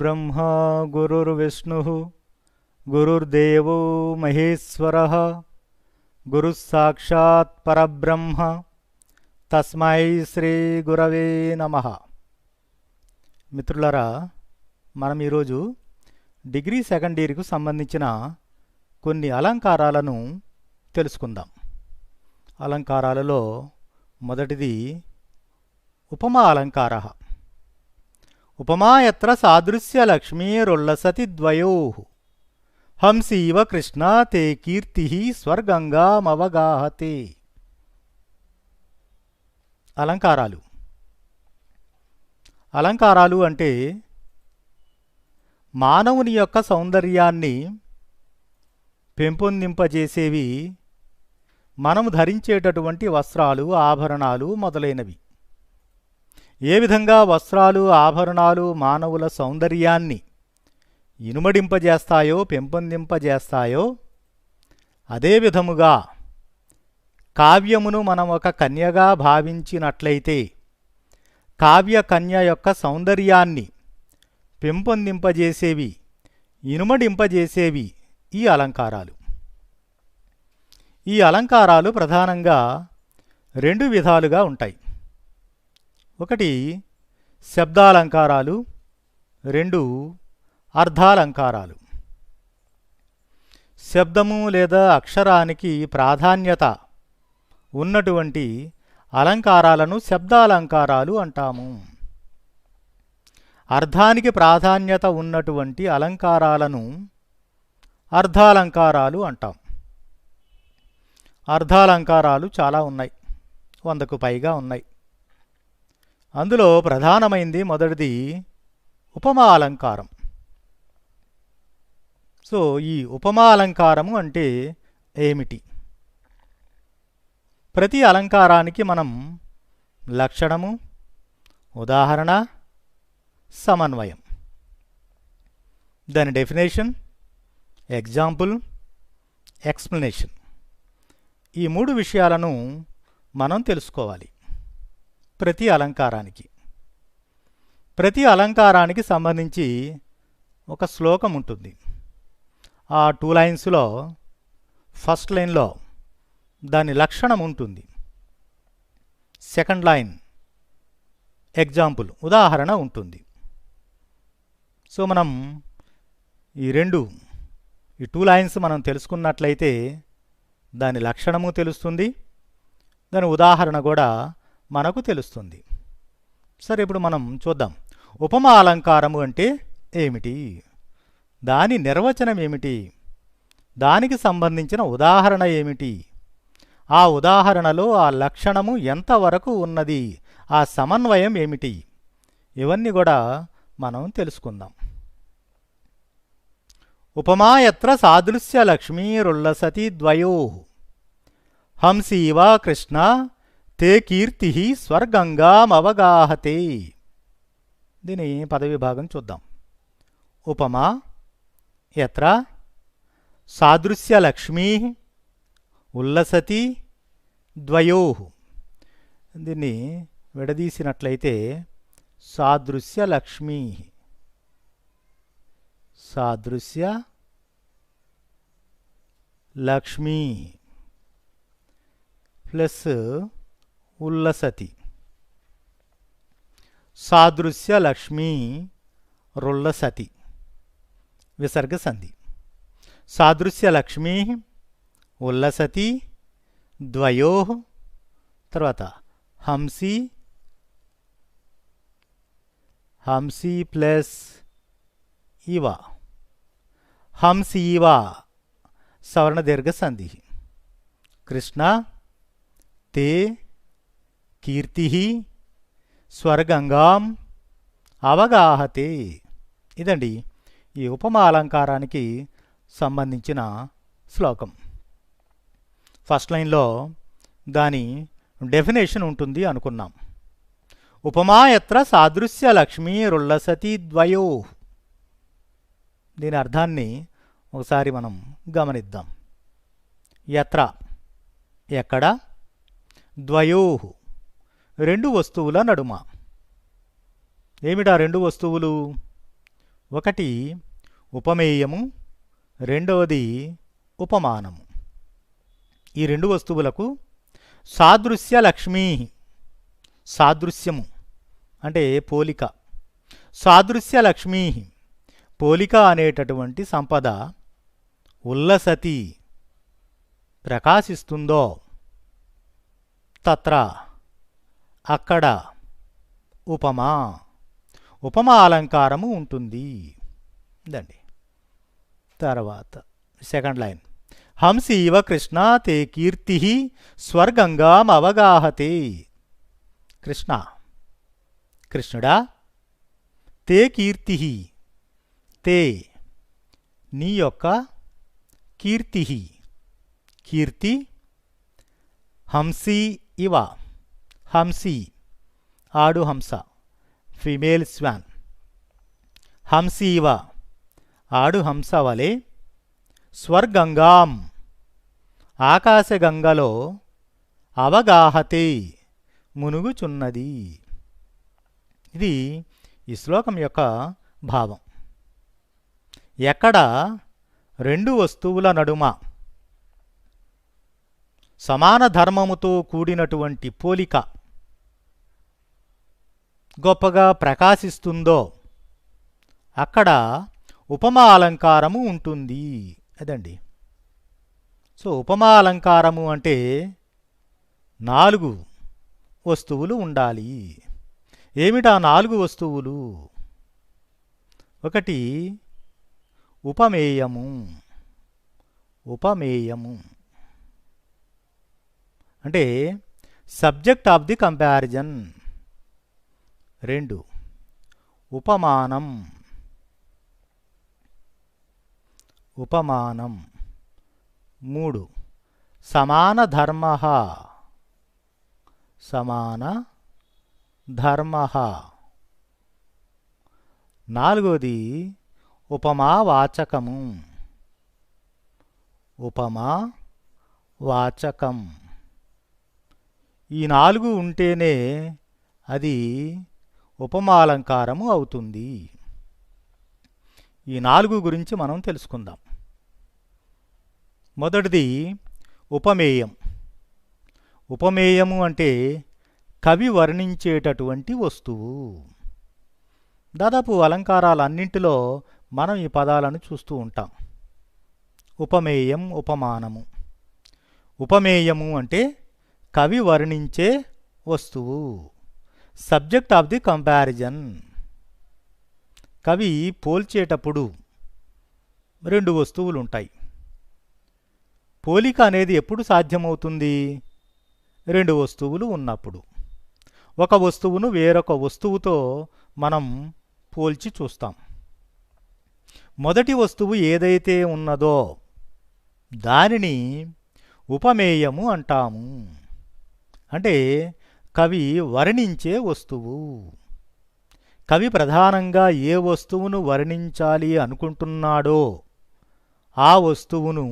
गुरुर्ब्रह्मा गुरुर्विष्णुः गुरुर्देवो महेश्वरः गुरुः साक्षात् परब्रह्म తస్మై శ్రీ గురవే నమః. మిత్రులారా, మనం ఈరోజు డిగ్రీ సెకండ్ ఇయర్కు సంబంధించిన కొన్ని అలంకారాలను తెలుసుకుందాం. అలంకారాలలో మొదటిది ఉపమా అలంకార. ఉపమా యత్ర సాదృశ్య లక్ష్మీరుల్లసతి ద్వయోః హంసీవ కృష్ణ తే కీర్తి స్వర్గంగామవగాహతే. అలంకారాలు అంటే మానవుని యొక్క సౌందర్యాన్ని పెంపొందింపజేసేవి, మనము ధరించేటటువంటి వస్త్రాలు, ఆభరణాలు మొదలైనవి. ఏ విధంగా వస్త్రాలు, ఆభరణాలు మానవుల సౌందర్యాన్ని ఇనుమడింపజేస్తాయో, పెంపొందింపజేస్తాయో, అదే విధముగా కావ్యమును మనం ఒక కన్యగా భావించినట్లయితే కావ్య కన్య యొక్క సౌందర్యాన్ని పెంపొందింపజేసేవి, ఇనుమడింపజేసేవి ఈ అలంకారాలు. ఈ అలంకారాలు ప్రధానంగా రెండు విధాలుగా ఉంటాయి. ఒకటి శబ్దాలంకారాలు, రెండు అర్థాలంకారాలు. శబ్దము లేదా అక్షరానికి ప్రాధాన్యత ఉన్నటువంటి అలంకారాలను శబ్దాలంకారాలు అంటాము. అర్థానికి ప్రాధాన్యత ఉన్నటువంటి అలంకారాలను అర్థాలంకారాలు అంటాం. అర్థాలంకారాలు చాలా ఉన్నాయి, 100కు పైగా ఉన్నాయి. అందులో ప్రధానమైంది మొదటిది ఉపమా అలంకారం. సో ఈ ఉపమా అలంకారము అంటే ఏమిటి? ప్రతి అలంకారానికి మనం లక్షణము, ఉదాహరణ, సమన్వయం, దాని డెఫినేషన్, ఎగ్జాంపుల్, ఎక్స్ప్లెనేషన్, ఈ 3 విషయాలను మనం తెలుసుకోవాలి. ప్రతి అలంకారానికి సంబంధించి ఒక శ్లోకం ఉంటుంది. ఆ 2 లైన్స్లో ఫస్ట్ లైన్లో దాని లక్షణం ఉంటుంది, సెకండ్ లైన్ ఎగ్జాంపుల్, ఉదాహరణ ఉంటుంది. సో మనం ఈ 2 లైన్స్ మనం తెలుసుకున్నట్లయితే దాని లక్షణము తెలుస్తుంది, దాని ఉదాహరణ కూడా మనకు తెలుస్తుంది. సరే, ఇప్పుడు మనం చూద్దాం ఉపమా అలంకారము అంటే ఏమిటి, దాని నిర్వచనం ఏమిటి, దానికి సంబంధించిన ఉదాహరణ ఏమిటి, ఆ ఉదాహరణలో ఆ లక్షణము ఎంతవరకు ఉన్నది, ఆ సమన్వయం ఏమిటి, ఇవన్నీ కూడా మనం తెలుసుకుందాం. ఉపమా యత్ర సాదృశ్య లక్ష్మీరుల్లసతి ద్వయోః హంసీవ కృష్ణ తే కీర్తి స్వర్గంగామవగాహతే. దీని పదవిభాగం చూద్దాం. ఉపమా యత్ర సాదృశ్య లక్ష్మీ ఉల్లసతి ద్వయోః. దీన్ని విడదీసినట్లయితే సాదృశ్య లక్ష్మీ, సాదృశ్య లక్ష్మీ ప్లస్ ఉల్లసతి, సాదృశ్య లక్ష్మీ రుల్లసతి, విసర్గ సంధి. సాదృశ్య లక్ష్మీ ఉల్లసతి ద్వయోః, తర్వాత హంసి, హంసి ప్లస్ ఇవ, హంసీవ సవర్ణ దీర్ఘ సంధి. కృష్ణ తే కీర్తి స్వర్గంగాం అవగాహతే. ఇదండి ఈ ఉపమా అలంకారానికి సంబంధించిన శ్లోకం. ఫస్ట్ లైన్లో దాని డెఫినేషన్ ఉంటుంది అనుకున్నాం. ఉపమా యత్ర సాదృశ్య లక్ష్మీరుల్లసతి ద్వయోః. దీని అర్థాన్ని ఒకసారి మనం గమనిద్దాం. యత్ర ఎక్కడ, ద్వయోః రెండు వస్తువుల నడుమ. ఏమిటా రెండు వస్తువులు? ఒకటి ఉపమేయము, రెండవది ఉపమానము. ఈ రెండు వస్తువులకు సాదృశ్య లక్ష్మీ, సాదృశ్యము అంటే పోలిక, సాదృశ్య లక్ష్మీ పోలిక అనేటటువంటి సంపద ఉల్లసతి ప్రకాశిస్తుందో తత్ర అక్కడ ఉపమా, ఉపమా అలంకారము ఉంటుంది దండి. తర్వాత సెకండ్ లైన్, హంసీవ కృష్ణ తే కీర్తి స్వర్గంగాం అవగాహతే. కృష్ణ, కృష్ణుడా, తే కీర్తి, తే నీ యొక్క కీర్తి, కీర్తి హంసీ ఇవ, హంసీ ఆడు హంస ఫీమేల్ స్వాన్, హంసీవ ఆడు హంస వలె, స్వర్గంగాం ఆకాశగంగలో, అవగాహతే మునుగుచున్నది. ఇది ఈ శ్లోకం యొక్క భావం. ఎక్కడ రెండు వస్తువుల నడుమ సమాన ధర్మముతో కూడినటువంటి పోలిక గొప్పగా ప్రకాశిస్తుందో అక్కడ ఉపమా అలంకారము ఉంటుంది. అదండి. సో ఉపమా అలంకారము అంటే 4 వస్తువులు ఉండాలి. ఏమిటా 4 వస్తువులు? ఒకటి ఉపమేయము, ఉపమేయము అంటే సబ్జెక్ట్ ఆఫ్ ది కంపారిజన్. 2 ఉపమానం, ఉపమానం. 3 సమాన ధర్మ, సమాన ధర్మ. 4వది ఉపమావాచకము, ఉపమావాచకం. ఈ 4 ఉంటేనే అది ఉపమాలంకారము అవుతుంది. ఈ 4 గురించి మనం తెలుసుకుందాం. మొదటిది ఉపమేయం. ఉపమేయము అంటే కవి వర్ణించేటటువంటి వస్తువు. దాదాపు అలంకారాలన్నింటిలో మనం ఈ పదాలను చూస్తూ ఉంటాం. ఉపమేయం, ఉపమానము. ఉపమేయము అంటే కవి వర్ణించే వస్తువు, సబ్జెక్ట్ ఆఫ్ ది కంపారిజన్. కవి పోల్చేటప్పుడు 2 వస్తువులు ఉంటాయి. పోలిక అనేది ఎప్పుడు సాధ్యమవుతుంది? 2 వస్తువులు ఉన్నప్పుడు. ఒక వస్తువును వేరొక వస్తువుతో మనం పోల్చి చూస్తాం. మొదటి వస్తువు ఏదైతే ఉన్నదో దానిని ఉపమేయము అంటాము. అంటే కవి వర్ణించే వస్తువు. కవి ప్రధానంగా ఏ వస్తువును వర్ణించాలి అనుకుంటున్నాడో ఆ వస్తువును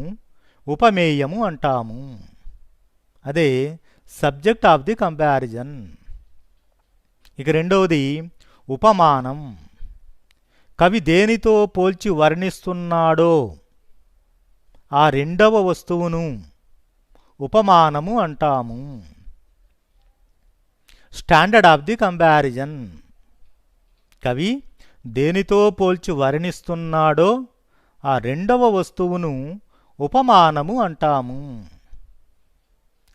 ఉపమేయము అంటాము. అదే సబ్జెక్ట్ ఆఫ్ ది కంపారిజన్. ఇక రెండవది ఉపమానం. కవి దేనితో పోల్చి వర్ణిస్తున్నాడో ఆ రెండవ వస్తువును ఉపమానము అంటాము. Standard of the comparison. కవి దేనితో పోల్చి వర్ణిస్తున్నాడో ఆ రెండవ వస్తువును ఉపమానము అంటాము.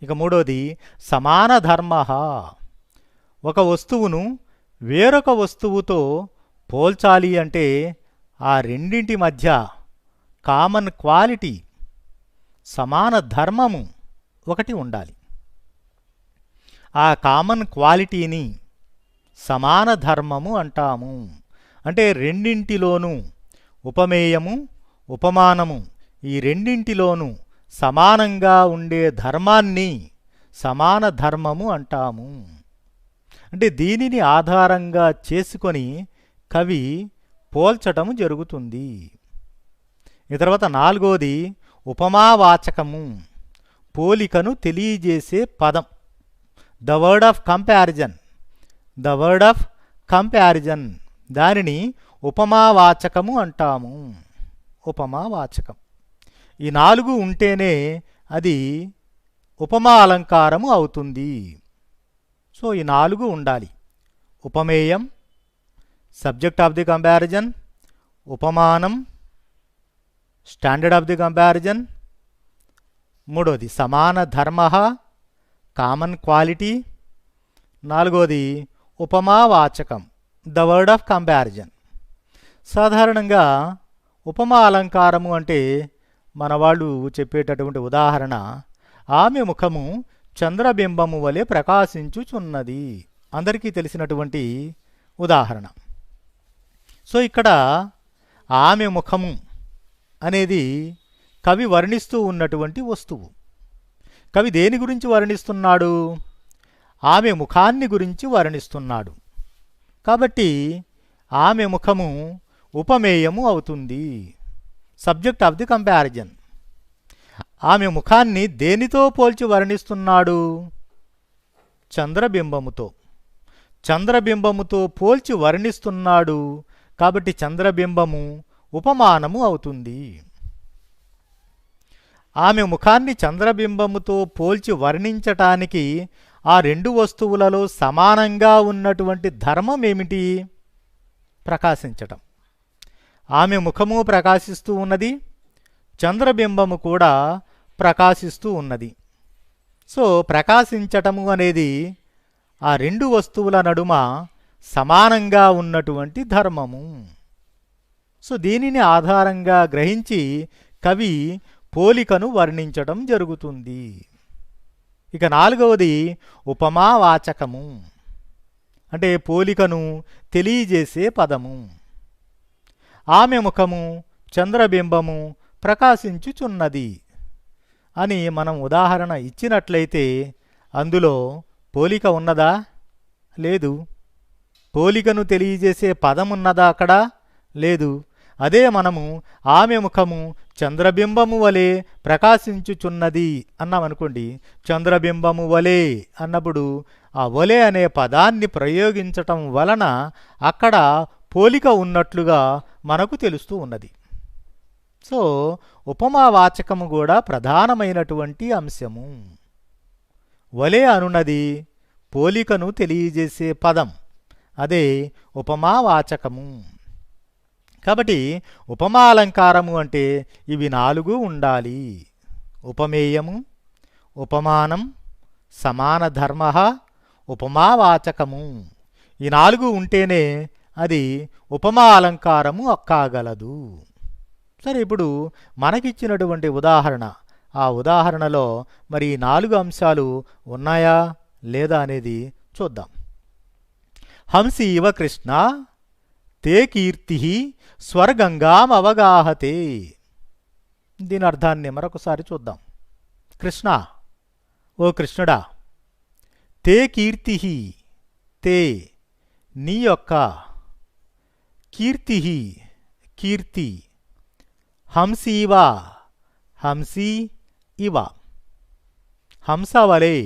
ఇక మూడోది సమాన ధర్మ. ఒక వస్తువును వేరొక వస్తువుతో పోల్చాలి అంటే ఆ రెండింటి మధ్య కామన్ క్వాలిటీ, సమాన ధర్మము ఒకటి ఉండాలి. ఆ కామన్ క్వాలిటీని సమాన ధర్మము అంటాము. అంటే రెండింటిలోనూ ఉపమేయము, ఉపమానము ఈ రెండింటిలోనూ సమానంగా ఉండే ధర్మాన్ని సమాన ధర్మము అంటాము. అంటే దీనిని ఆధారంగా చేసుకొని కవి పోల్చటము జరుగుతుంది. ఈ తర్వాత నాలుగోది ఉపమావాచకము, పోలికను తెలియజేసే పదం. The word of comparison, the word of comparison దానిని ఉపమావాచకము అంటాము. ఉపమావాచకం. ఈ 4 ఉంటేనే అది ఉపమా అలంకారము అవుతుంది. సో ఈ 4 ఉండాలి. ఉపమేయం, సబ్జెక్ట్ ఆఫ్ ది కంపారిజన్, ఉపమానం, స్టాండర్డ్ ఆఫ్ ది కంపారిజన్, మూడోది సమాన ధర్మ, కామన్ క్వాలిటీ, నాలుగోది ఉపమావాచకం, ద వర్డ్ ఆఫ్ కంపారిజన్. సాధారణంగా ఉపమా అలంకారము అంటే మన వాళ్ళు చెప్పేటటువంటి ఉదాహరణ, ఆమె ముఖము చంద్రబింబము వలె ప్రకాశించుచున్నది. అందరికీ తెలిసినటువంటి ఉదాహరణ. సో ఇక్కడ ఆమె ముఖము అనేది కవి వర్ణిస్తూ ఉన్నటువంటి వస్తువు. కవి దేని గురించి వర్ణిస్తున్నాడు? ఆమె ముఖాన్ని గురించి వర్ణిస్తున్నాడు. కాబట్టి ఆమె ముఖము ఉపమేయము అవుతుంది, సబ్జెక్ట్ ఆఫ్ ది కంపారిజన్. ఆమె ముఖాన్ని దేనితో పోల్చి వర్ణిస్తున్నాడు? చంద్రబింబముతో. చంద్రబింబముతో పోల్చి వర్ణిస్తున్నాడు కాబట్టి చంద్రబింబము ఉపమానము అవుతుంది. ఆమె ముఖాన్ని చంద్రబింబముతో పోల్చి వర్ణించటానికి ఆ 2 వస్తువులలో సమానంగా ఉన్నటువంటి ధర్మం ఏమిటి? ప్రకాశించటం. ఆమె ముఖము ప్రకాశిస్తూ ఉన్నది, చంద్రబింబము కూడా ప్రకాశిస్తూ ఉన్నది. సో ప్రకాశించటము అనేది ఆ 2 వస్తువుల నడుమ సమానంగా ఉన్నటువంటి ధర్మము. సో దీనిని ఆధారంగా గ్రహించి కవి పోలికను వర్ణించటం జరుగుతుంది. ఇక 4వది ఉపమావాచకము, అంటే పోలికను తెలియజేసే పదము. ఆమె ముఖము చంద్రబింబము ప్రకాశించుచున్నది అని మనం ఉదాహరణ ఇచ్చినట్లయితే అందులో పోలిక ఉన్నదా? లేదు. పోలికను తెలియజేసే పదమున్నదా అక్కడ? లేదు. అదే మనము ఆమె ముఖము చంద్రబింబము వలె ప్రకాశించుచున్నది అన్నామనుకోండి. చంద్రబింబము వలె అన్నప్పుడు ఆ వలె అనే పదాన్ని ప్రయోగించటం వలన అక్కడ పోలిక ఉన్నట్లుగా మనకు తెలుస్తూ ఉన్నది. సో ఉపమావాచకము కూడా ప్రధానమైనటువంటి అంశము. వలె అనున్నది పోలికను తెలియజేసే పదం, అదే ఉపమావాచకము. కాబట్టి ఉపమాలంకారము అంటే ఇవి 4 ఉండాలి. ఉపమేయము, ఉపమానం, సమాన ధర్మ, ఉపమావాచకము. ఈ 4 ఉంటేనే అది ఉపమా అలంకారము కాగలదు. సరే, ఇప్పుడు మనకిచ్చినటువంటి ఉదాహరణ, ఆ ఉదాహరణలో మరి 4 అంశాలు ఉన్నాయా లేదా అనేది చూద్దాం. హంసీవ కృష్ణ తే కీర్తి స్వర్గంగామవగాహతే. దీని అర్థాన్ని మరొకసారి చూద్దాం. కృష్ణ, ఓ కృష్ణుడా, తే కీర్తి, తే నీ యొక్క, కీర్తి కీర్తి, హంసీవ హంసీ ఇవ హంసవలే,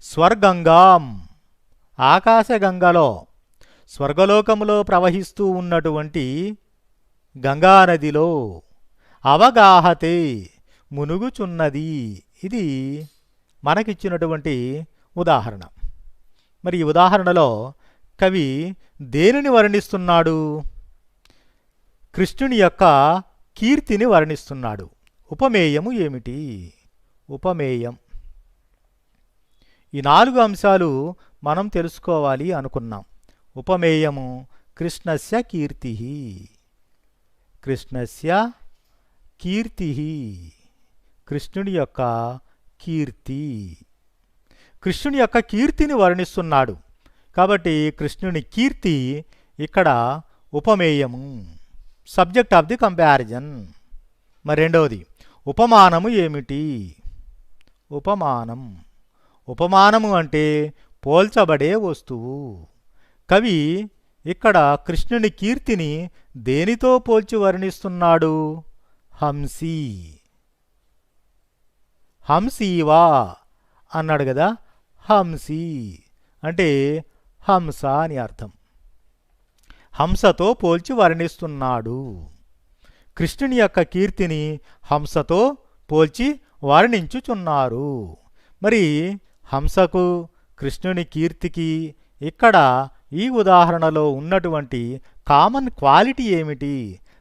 స్వర్గంగాం ఆకాశగంగలో స్వర్గలోకములో ప్రవహిస్తూ ఉన్నటువంటి గంగానదిలో, అవగాహతే మునుగుచున్నది. ఇది మనకిచ్చినటువంటి ఉదాహరణ. మరి ఈ ఉదాహరణలో కవి దేనిని వర్ణిస్తున్నాడు? కృష్ణుని యొక్క కీర్తిని వర్ణిస్తున్నాడు. ఉపమేయము ఏమిటి? ఉపమేయం. ఈ 4 అంశాలు మనం తెలుసుకోవాలి అనుకున్నాం. ఉపమేయము కృష్ణస్య కీర్తి, కృష్ణస్య కీర్తి, కృష్ణుని యొక్క కీర్తి. కృష్ణుని యొక్క కీర్తిని వర్ణిస్తున్నాడు కాబట్టి కృష్ణుని కీర్తి ఇక్కడ ఉపమేయము, సబ్జెక్ట్ ఆఫ్ ది కంపారిజన్. మరి రెండవది ఉపమానము ఏమిటి? ఉపమానం. ఉపమానము అంటే పోల్చబడే వస్తువు. కవి ఇక్కడ కృష్ణుని కీర్తిని దేనితో పోల్చి వర్ణిస్తున్నాడు? హంసీ, హంసీవా అన్నాడు కదా. హంసీ అంటే హంస అని అర్థం. హంసతో పోల్చి వర్ణిస్తున్నాడు. కృష్ణుని యొక్క కీర్తిని హంసతో పోల్చి వర్ణించుచున్నారు. మరి హంసకు కృష్ణుని కీర్తికి ఇక్కడ ఈ ఉదాహరణలో ఉన్నటువంటి కామన్ క్వాలిటీ ఏమిటి?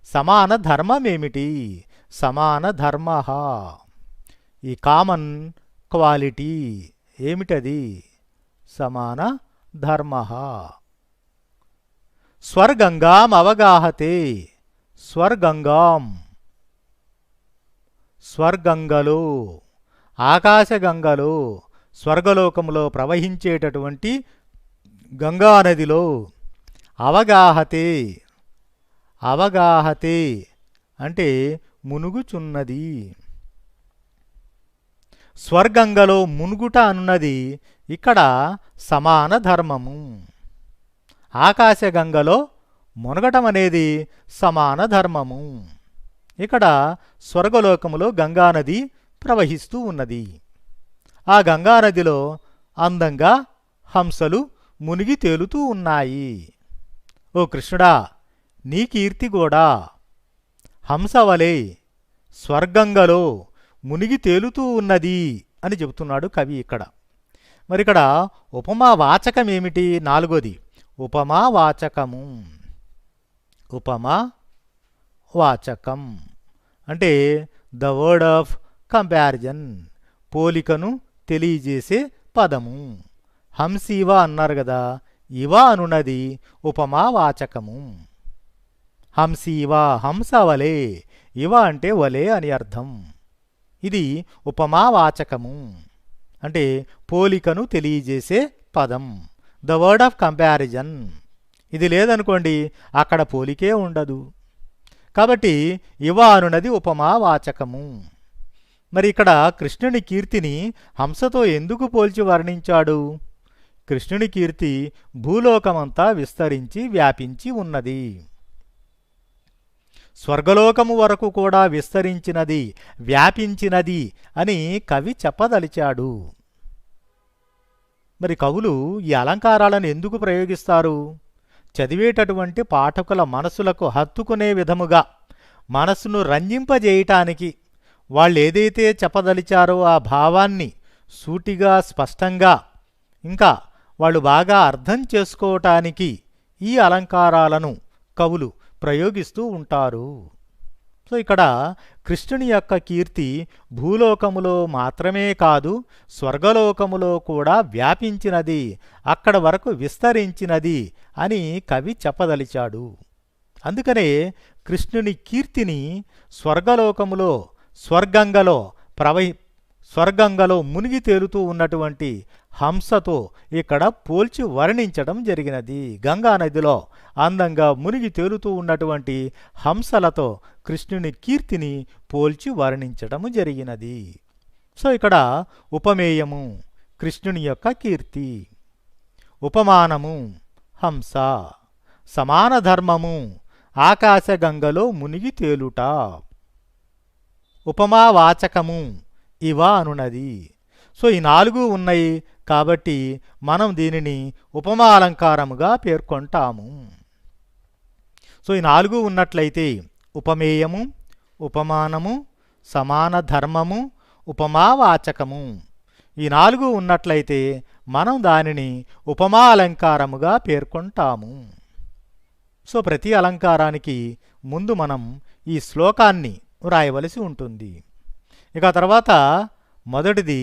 సమాన ధర్మమేమిటి? సమాన ధర్మ. ఈ కామన్ క్వాలిటీ ఏమిటది? సమాన ధర్మ. స్వర్గంగాం అవగాహతే. స్వర్గంగాం, స్వర్గంగలో, ఆకాశగంగలో, స్వర్గలోకములో ప్రవహించేటటువంటి గంగానదిలో అవగాహతే. అవగాహతే అంటే మునుగుచున్నది. స్వర్గంగలో మునుగుట అన్నది ఇక్కడ సమాన ధర్మము. ఆకాశగంగలో మునగటం అనేది సమాన ధర్మము. ఇక్కడ స్వర్గలోకములో గంగానది ప్రవహిస్తూ ఉన్నది. ఆ గంగానదిలో అందంగా హంసలు మునిగి తేలుతూ ఉన్నాయి. ఓ కృష్ణుడా, నీ కీర్తి కూడా హంసవలే స్వర్గంగలో మునిగి తేలుతూ ఉన్నది అని చెబుతున్నాడు కవి ఇక్కడ. మరిక్కడ ఉపమా వాచకమేమిటి? నాలుగోది ఉపమా వాచకము. ఉపమా వాచకం అంటే ద వర్డ్ ఆఫ్ కంపారిజన్, పోలికను తెలియజేసే పదము. హంసీవ అన్నారు కదా, ఇవ అనున్నది ఉపమా వాచకము. హంసీవ, హంస వలే, ఇవ అంటే వలే అని అర్థం. ఇది ఉపమా వాచకము అంటే పోలికను తెలియజేసే పదం, ద వర్డ్ ఆఫ్ కంపారిజన్. ఇది లేదనుకోండి అక్కడ పోలికే ఉండదు. కాబట్టి ఇవ అనున్నది ఉపమా వాచకము. మరి ఇక్కడ కృష్ణుని కీర్తిని హంసతో ఎందుకు పోల్చి వర్ణించాడు? కృష్ణుని కీర్తి భూలోకమంతా విస్తరించి వ్యాపించి ఉన్నది. స్వర్గలోకము వరకు కూడా విస్తరించినది, వ్యాపించినది అని కవి చెప్పదలిచాడు. మరి కవులు ఈ అలంకారాలను ఎందుకు ప్రయోగిస్తారు? చదివేటటువంటి పాఠకుల మనసులకు హత్తుకునే విధముగా, మనస్సును రంజింపజేయటానికి, వాళ్ళేదైతే చెప్పదలిచారో ఆ భావాన్ని సూటిగా, స్పష్టంగా, ఇంకా వాళ్ళు బాగా అర్థం చేసుకోవటానికి ఈ అలంకారాలను కవులు ప్రయోగిస్తూ ఉంటారు. సో ఇక్కడ కృష్ణుని యొక్క కీర్తి భూలోకములో మాత్రమే కాదు, స్వర్గలోకములో కూడా వ్యాపించినది, అక్కడ వరకు విస్తరించినది అని కవి చెప్పదలిచాడు. అందుకనే కృష్ణుని కీర్తిని స్వర్గలోకములో, స్వర్గంగలో మునిగి తేలుతూ ఉన్నటువంటి హంసతో ఇక్కడ పోల్చి వర్ణించడం జరిగినది. గంగానదిలో అందంగా మునిగి తేలుతూ ఉన్నటువంటి హంసలతో కృష్ణుని కీర్తిని పోల్చి వర్ణించడము జరిగినది. సో ఇక్కడ ఉపమేయము కృష్ణుని యొక్క కీర్తి, ఉపమానము హంస, సమాన ధర్మము ఆకాశగంగలో మునిగి తేలుట, ఉపమావాచకము ఇవ అనున్నది. సో ఈ నాలుగు ఉన్నాయి కాబట్టి మనం దీనిని ఉపమా అలంకారముగా పేర్కొంటాము. సో ఈ నాలుగు ఉన్నట్లయితే ఉపమేయము, ఉపమానము, సమాన ధర్మము, ఉపమావాచకము, ఈ నాలుగు ఉన్నట్లయితే మనం దానిని ఉపమా అలంకారముగా పేర్కొంటాము. సో ప్రతి అలంకారానికి ముందు మనం ఈ శ్లోకాన్ని వ్రాయవలసి ఉంటుంది. ఇక తర్వాత మొదటిది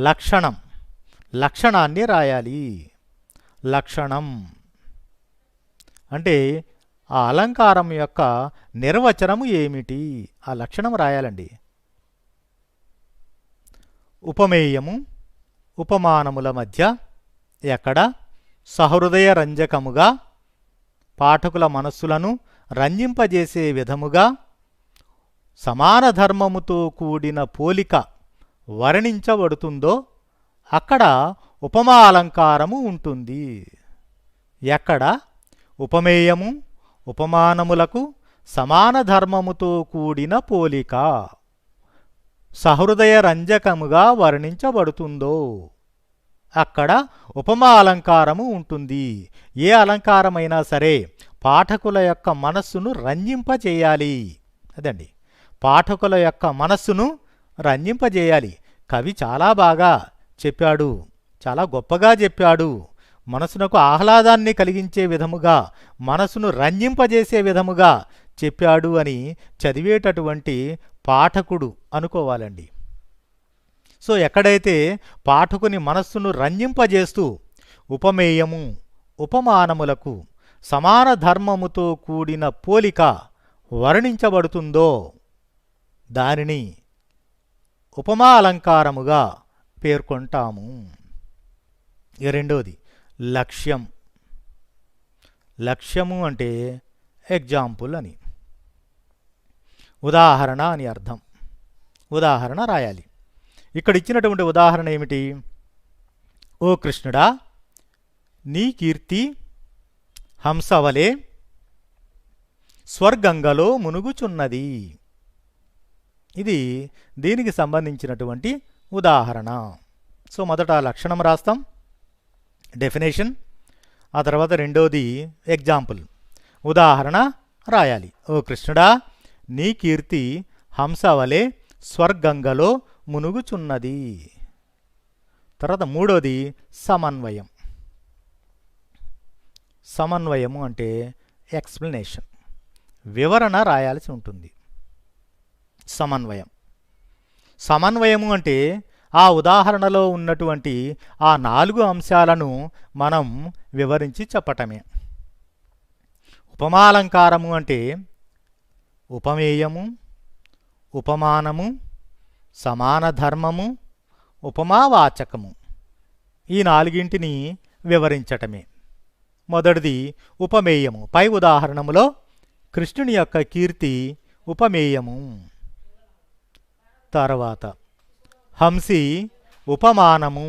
లక్షణం, లక్షణాన్ని రాయాలి. లక్షణం అంటే ఆ అలంకారం యొక్క నిర్వచనము ఏమిటి, ఆ లక్షణం రాయాలండి. ఉపమేయము ఉపమానముల మధ్య ఎక్కడ సహృదయ రంజకముగా, పాఠకుల మనస్సులను రంజింపజేసే విధముగా, సమాన ధర్మముతో కూడిన పోలిక వర్ణించబడుతుందో అక్కడ ఉపమా అలంకారము ఉంటుంది. ఎక్కడ ఉపమేయము ఉపమానములకు సమాన ధర్మముతో కూడిన పోలిక సహృదయ రంజకముగా వర్ణించబడుతుందో అక్కడ ఉపమా అలంకారము ఉంటుంది. ఏ అలంకారమైనా సరే పాఠకుల యొక్క మనస్సును రంజింపజేయాలి. అదండి, పాఠకుల యొక్క మనస్సును రంజింపజేయాలి. కవి చాలా బాగా చెప్పాడు, చాలా గొప్పగా చెప్పాడు, మనసునకు ఆహ్లాదాన్ని కలిగించే విధముగా, మనసును రంజింపజేసే విధముగా చెప్పాడు అని చదివేటటువంటి పాఠకుడు అనుకోవాలండి. సో ఎక్కడైతే పాఠకుని మనస్సును రంజింపజేస్తూ ఉపమేయము, ఉపమానములకు సమాన ధర్మముతో కూడిన పోలిక వర్ణించబడుతుందో దానిని ఉపమా అలంకారముగా పేర్కొంటాము. రెండోది లక్ష్యం. లక్ష్యము అంటే ఎగ్జాంపుల్ అని, ఉదాహరణ అని అర్థం. ఉదాహరణ రాయాలి. ఇక్కడ ఇచ్చినటువంటి ఉదాహరణ ఏమిటి? ఓ కృష్ణుడా, నీ కీర్తి హంసవలే స్వర్గంగలో మునుగుచున్నది. ఇది దీనికి సంబంధించినటువంటి ఉదాహరణ. సో మొదట లక్షణం రాస్తాం, డెఫినేషన్, ఆ తర్వాత రెండోది ఎగ్జాంపుల్, ఉదాహరణ రాయాలి. ఓ కృష్ణుడా, నీ కీర్తి హంసవలే స్వర్గంగలో మునుగుచున్నది. తర్వాత మూడోది సమన్వయం. సమన్వయము అంటే ఎక్స్ప్లెనేషన్, వివరణ రాయాల్సి ఉంటుంది. సమన్వయం. సమన్వయము అంటే ఆ ఉదాహరణలో ఉన్నటువంటి ఆ 4 అంశాలను మనం వివరించి చెప్పటమే. ఉపమాలంకారము అంటే ఉపమేయము, ఉపమానము, సమాన ధర్మము, ఉపమావాచకము, ఈ 4ంటిని వివరించటమే. మొదటిది ఉపమేయము. పై ఉదాహరణములో కృష్ణుని యొక్క కీర్తి ఉపమేయము. తర్వాత హంసి ఉపమానము.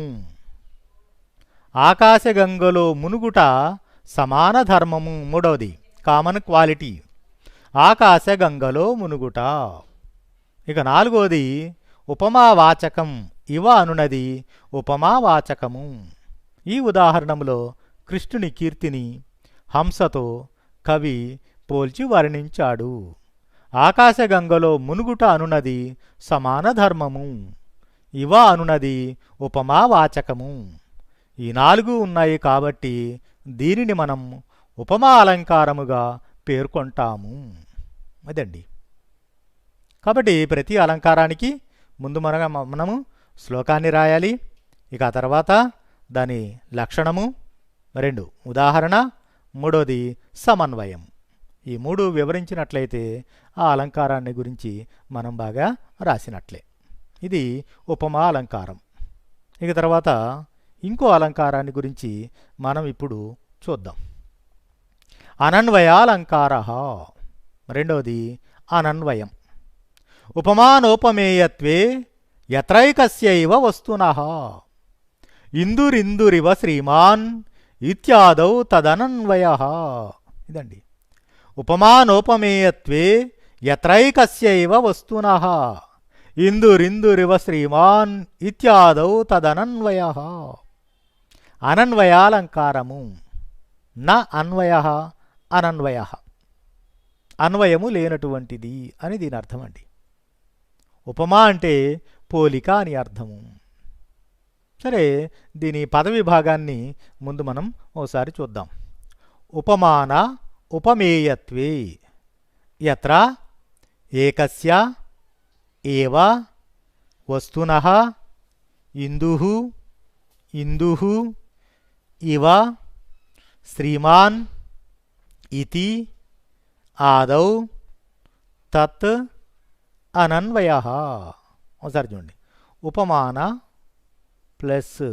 ఆకాశగంగలో మునుగుట సమాన ధర్మము. మూడవది కామన్ క్వాలిటీ, ఆకాశగంగలో మునుగుట. ఇక నాలుగోది ఉపమావాచకం. ఇవ అనునది ఉపమావాచకము. ఈ ఉదాహరణములో కృష్ణుని కీర్తిని హంసతో కవి పోల్చి వర్ణించాడు. ఆకాశగంగలో మునుగుట అనునది సమాన ధర్మము, ఇవ అనునది ఉపమావాచకము. ఈ 4 ఉన్నాయి కాబట్టి దీనిని మనం ఉపమా అలంకారముగా పేర్కొంటాము. అదండి. కాబట్టి ప్రతి అలంకారానికి ముందు మనము శ్లోకాన్ని రాయాలి. ఇక ఆ తర్వాత దాని లక్షణము, 2 ఉదాహరణ, 3వది సమన్వయం. ఈ 3 వివరించినట్లయితే ఆ అలంకారాన్ని గురించి మనం బాగా రాసినట్లే. ఇది ఉపమా అలంకారం. ఇక తర్వాత ఇంకో అలంకారాన్ని గురించి మనం ఇప్పుడు చూద్దాం. అనన్వయాలంకార. రెండవది అనన్వయం. ఉపమానోపమేయత్వే యత్రైకస్యైవ వస్తునః ఇందురిందురివ శ్రీమాన్ ఇత్యాదౌ తదనన్వయః. ఇదండి. ఉపమానోపమేయత్వే యత్రైకస్యైవ వస్తునః ఇందురిందురివ శ్రీమాన్ ఇత్యాదౌ తదనన్వయః. అనన్వయాలంకారము. న అన్వయః అనన్వయః, అన్వయము లేనటువంటిది అని దీని అర్థం అండి. ఉపమా అంటే పోలిక అని అర్థము. సరే, దీని పదవి భాగాన్ని ముందు మనం ఓసారి చూద్దాం. ఉపమాన ఉపమేయత్వే యత్ర ఏకస్య ఏవ వస్తునః ఇందుః ఇందుః ఇవ శ్రీమాన్ ఇతి ఆదౌ తత్ అనన్వయః. ఒకసారి చూడండి. ఉపమాన ప్లస్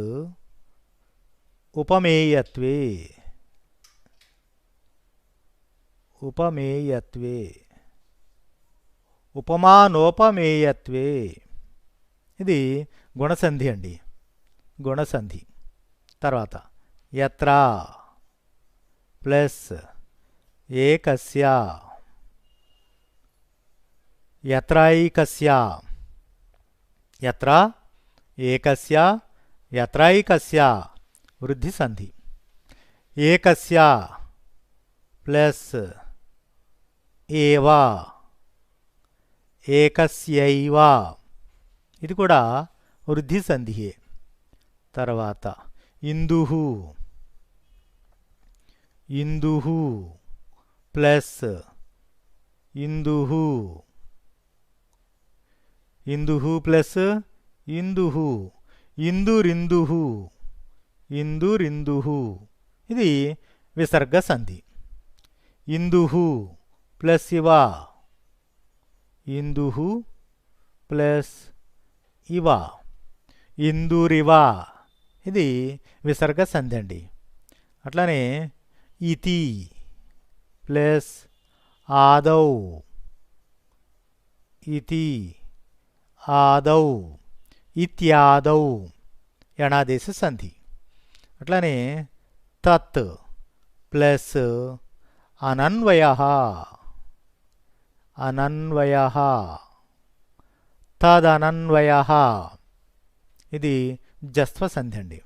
ఉపమేయత్వే, ఉపమేయత్వే, ఉపమానోపమేయత్వే, ఇది గుణసంధి అండి, గుణసంధి. తర్వాత యత్ర ప్లస్ ఏకస్య యత్రైకస్య, యత్ర ఏకస్య యత్రైకస్య వృద్ధి సంధి. ఏకస్య ప్లస్ ఏవా ఏకస్యైవ ఇది కూడా వృద్ధి సంధియే. తర్వాత ఇందుః ఇందుః ప్లస్ ఇందుః ఇందుః ప్లస్ ఇందుః ఇందురిందుః ఇందురిందుః ఇది విసర్గ సంధి. ఇందుః ప్లస్ ఇవ ఇందుః ప్లస్ ఇవ ఇందురివ ఇది విసర్గ సంధి అండి. అట్లానే ఇతి ప్లస్ ఆదౌ ఇతి ఆదౌ ఇత్యాదౌ యణాదేశ సంధి. అట్లానే తత్ ప్లస్ అనన్వయః అనన్వయః తదనన్వయః ఇది జస్త్వ సంధి అండి.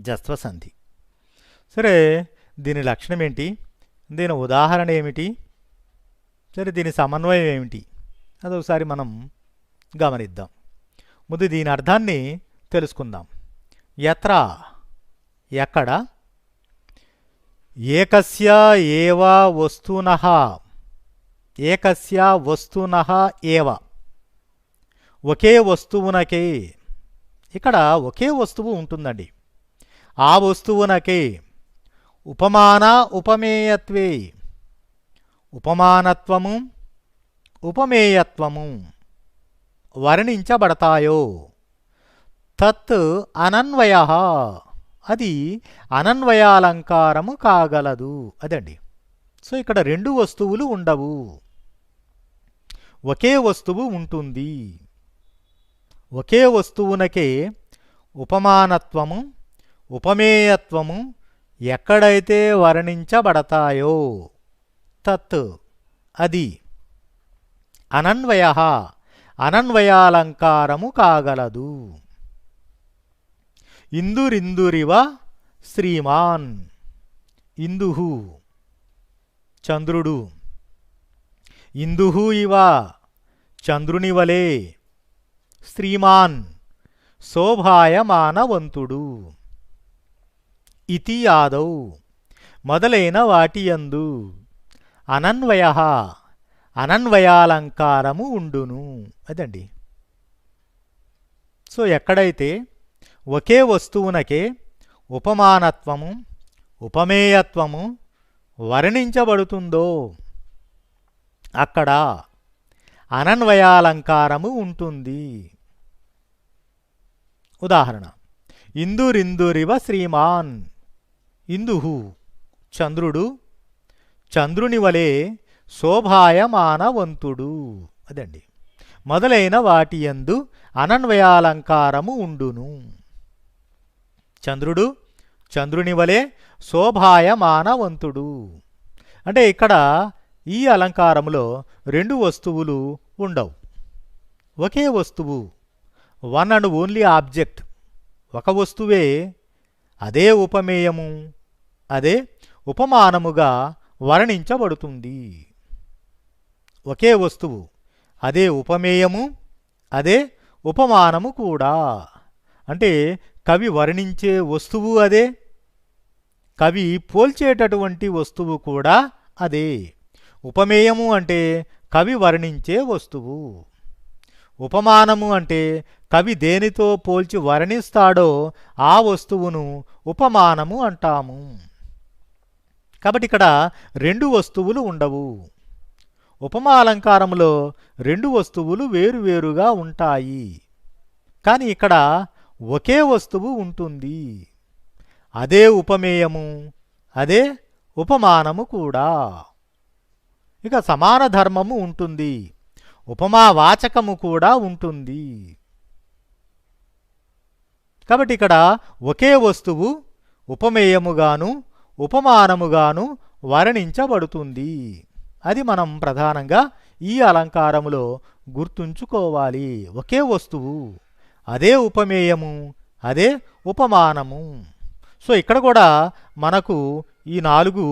జస్త్వ సంధి. సరే, దీని లక్షణం ఏంటి, దీని ఉదాహరణ ఏమిటి, సరే దీని సమన్వయం ఏమిటి అదొకసారి మనం గమనిద్దాం. ముందు దీని అర్థాన్ని తెలుసుకుందాం. యత్ర ఎక్కడ, ఏకస్య ఏవ వస్తునః ఏకస్య వస్తునః ఏవ ఒకే వస్తువునకే, ఇక్కడ ఒకే వస్తువు ఉంటుందండి, ఆ వస్తువునకే ఉపమాన ఉపమేయత్వే ఉపమానత్వము ఉపమేయత్వము వర్ణించబడతాయో తత్ అనన్వయః అది అనన్వయాలంకారము కాగలదు అదండి. సో ఇక్కడ రెండు వస్తువులు ఉండవు, ఒకే వస్తువు ఉంటుంది. ఒకే వస్తువునకే ఉపమానత్వము ఉపమేయత్వము ఎక్కడైతే వర్ణించబడతాయో తత్ అది అనన్వయః అనన్వయాలంకారము కాగలదు. ఇందురిందురివ శ్రీమాన్ ఇందుః చంద్రుడు, ఇందుః ఇవ చంద్రునివలే, శ్రీమాన్ శోభాయమానవంతుడు, ఇతి ఆదౌ మొదలైన వాటియందు అనన్వయః అనన్వయాలంకారము ఉండును అదండి. సో ఎక్కడైతే ఒకే వస్తువునకే ఉపమానత్వము ఉపమేయత్వము వర్ణించబడుతుందో అక్కడ అనన్వయాలంకారము ఉంటుంది. ఉదాహరణ, ఇందురిందురివ శ్రీమాన్ ఇందుః చంద్రుడు చంద్రుని వలె శోభాయమానవంతుడు అదండి. మొదలైన వాటియందు అనన్వయాలంకారము ఉండును. చంద్రుడు చంద్రుని వలె శోభాయమానవంతుడు అంటే ఇక్కడ ఈ అలంకారములో రెండు వస్తువులు ఉండవు, ఒకే వస్తువు, వన్ అండ్ ఓన్లీ ఆబ్జెక్ట్, ఒక వస్తువే. అదే ఉపమేయము అదే ఉపమానముగా వర్ణించబడుతుంది. ఒకే వస్తువు అదే ఉపమేయము అదే ఉపమానము కూడా. అంటే కవి వర్ణించే వస్తువు అదే, కవి పోల్చేటటువంటి వస్తువు కూడా అదే. ఉపమేయము అంటే కవి వర్ణించే వస్తువు, ఉపమానము అంటే కవి దేనితో పోల్చి వర్ణిస్తాడో ఆ వస్తువును ఉపమానము అంటాము. కాబట్టి ఇక్కడ రెండు వస్తువులు ఉండవు. ఉపమాలంకారములో రెండు వస్తువులు వేరువేరుగా ఉంటాయి, కానీ ఇక్కడ ఒకే వస్తువు ఉంటుంది. అదే ఉపమేయము అదే ఉపమానము కూడా. ఇక సమాన ధర్మము ఉంటుంది, ఉపమావాచకము కూడా ఉంటుంది. కాబట్టి ఇక్కడ ఒకే వస్తువు ఉపమేయముగాను ఉపమానముగాను వర్ణించబడుతుంది. అది మనం ప్రధానంగా ఈ అలంకారములో గుర్తుంచుకోవాలి. ఒకే వస్తువు అదే ఉపమేయము అదే ఉపమానము. సో ఇక్కడ కూడా మనకు ఈ 4